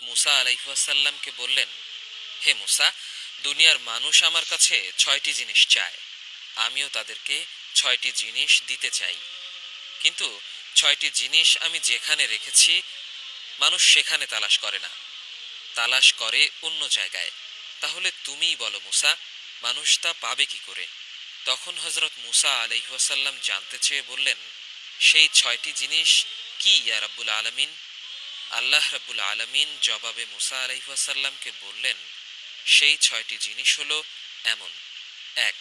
মুসা আলাইহিসসাল্লামকে বললেন, হে মুসা, দুনিয়ার মানুষ আমার কাছে 6টি জিনিস চায়, আমিও তাদেরকে 6টি জিনিস দিতে চাই। কিন্তু 6টি জিনিস আমি যেখানে রেখেছি মানুষ সেখানে তালাশ করে না, তালাশ করে অন্য জায়গায়। তাহলে তুমিই বলো মুসা, মানুষ তা পাবে কি করে? তখন হজরত মুসা আলাইহিসসাল্লাম জানতে চেয়ে বললেন, সেই 6টি জিনিস কি ইয়া রাব্বুল আলামিন? আল্লাহ রাব্বুল আলামিন জবাবে মুসা আলাইহিসসাল্লামকে বললেন, সেই 6টি জিনিস হলো এমন: 1,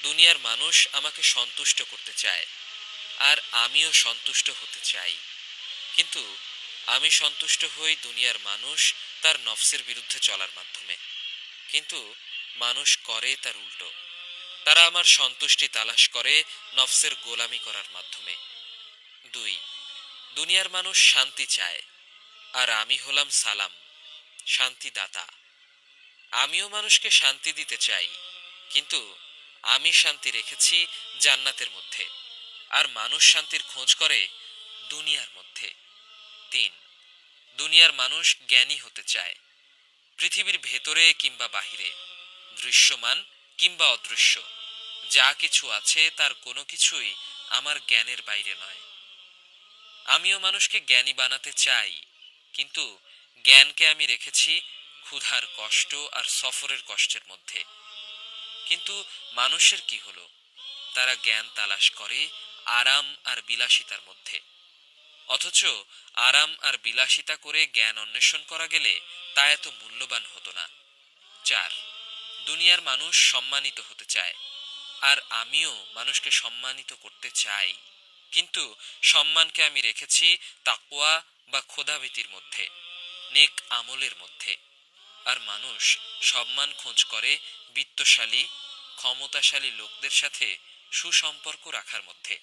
দুনিয়ার মানুষ আমাকে সন্তুষ্ট করতে চায়, আর আমিও সন্তুষ্ট হতে চাই। কিন্তু আমি সন্তুষ্ট হই দুনিয়ার মানুষ তার নফসের বিরুদ্ধে চলার মাধ্যমে, কিন্তু মানুষ করে তার উল্টো। তারা আমার সন্তুষ্টি তালাশ করে নফসের গোলামি করার মাধ্যমে। 2, দুনিয়ার মানুষ শান্তি চায়, আর আমি হলাম সালাম, শান্তিদাতা। আমিও মানুষকে শান্তি দিতে চাই, কিন্তু আমি শান্তি রেখেছি জান্নাতের মধ্যে, আর মানুষ শান্তির খোঁজ করে দুনিয়ার মধ্যে। 3, দুনিয়ার মানুষ জ্ঞানী হতে চায়, পৃথিবীর ভেতরে কিংবা বাহিরে, দৃশ্যমান কিংবা অদৃশ্য, যা কিছু আছে তার কোনো কিছুই আমার জ্ঞানের বাইরে নয়। আমিও মানুষকে জ্ঞানী বানাতে চাই, কিন্তু জ্ঞানকে আমি রেখেছি ক্ষুধার কষ্ট আর সফরের কষ্টের মধ্যে। কিন্তু মানুষের কি হলো? তারা জ্ঞান তালাশ করে আরাম আর বিলাসিতার মধ্যে। অথচ আরাম আর বিলাসিতা করে জ্ঞান অন্বেষণ করা গেলে তা এত মূল্যবান হতো না। 4, দুনিয়ার মানুষ সম্মানিত হতে চায়, আর আমিও মানুষকে সম্মানিত করতে চাই, কিন্তু সম্মানকে আমি রেখেছি তাকওয়া বা খোদাভীতির মধ্যে, নেক আমলের মধ্যে। আর মানুষ সম্মান খোঁজ করে বিত্তশালী, ক্ষমতাশালী লোকদের সাথে সুসম্পর্ক রাখার মধ্যে।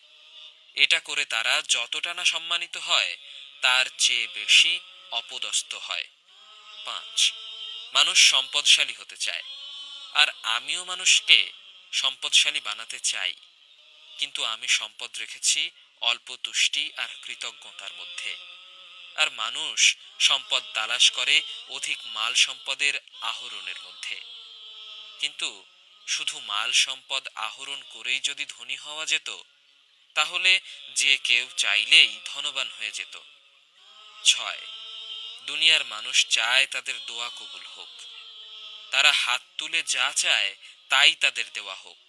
এটা করে তারা যতটা না সম্মানিত হয় তার চেয়ে বেশি অপদস্থ হয়। 5, মানুষ সম্পদশালী হতে চায়, আর আমিও মানুষকে সম্পদশালী বানাতে চাই, কিন্তু আমি সম্পদ রেখেছি অল্প তুষ্টি আর কৃতজ্ঞতার মধ্যে। আর মানুষ সম্পদ তালাশ করে অধিক মাল সম্পদের আহরণের মধ্যে। কিন্তু শুধু মাল সম্পদ আহরণ করেই যদি ধনী হওয়া যেত, তাহলে যে কেউ চাইলেই ধনবান হয়ে যেত। 6, দুনিয়ার মানুষ চায় তাদের দোয়া কবুল হোক, তারা হাত তুলে যা চায় তাই তাদের দেওয়া হোক।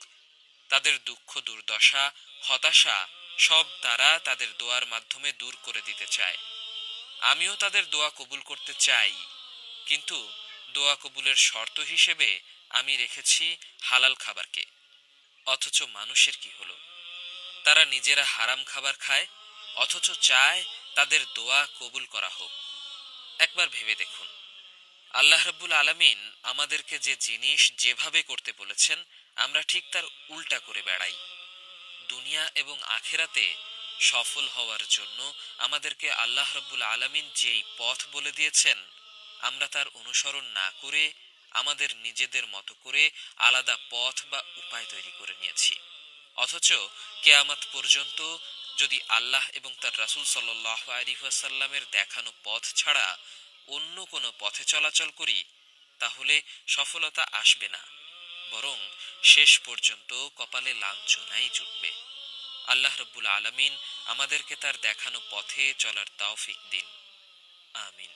তাদের দুঃখ দুর্দশা, হতাশা সব তারা তাদের দোয়ার মাধ্যমে দূর করে দিতে চায়। আমিও তাদের দোয়া কবুল করতে চাই, কিন্তু দোয়া কবুলের শর্ত হিসেবে আমি রেখেছি হালাল খাবারকে। অথচ মানুষের কি হলো? তারা নিজেরা হারাম খাবার খায়, অথচ চায় তাদের দোয়া কবুল করা হোক। একবার ভেবে দেখুন, আল্লাহ রাব্বুল আলামিন আমাদেরকে যে জিনিস যেভাবে করতে বলেছেন আমরা ঠিক তার উল্টা করে বেড়াই। দুনিয়া এবং আখেরাতে সফল হওয়ার জন্য আমাদেরকে আল্লাহ রাব্বুল আলামিন যেই পথ বলে দিয়েছেন, আমরা তার অনুসরণ না করে আমাদের নিজেদের মতো করে আলাদা পথ বা উপায় তৈরি করে নিয়েছি। অথচ কিয়ামত পর্যন্ত যদি আল্লাহ এবং তার রাসূল সাল্লাল্লাহু আলাইহি ওয়াসাল্লামের দেখানো পথ ছাড়া অন্য কোনো পথে চলাচল করি, তাহলে সফলতা আসবে না, বরং শেষ পর্যন্ত কপালে লাঞ্ছনাই জুটবে। আল্লাহ রাব্বুল আলামিন আমাদেরকে তার দেখানো পথে চলার তৌফিক দিন। আমিন।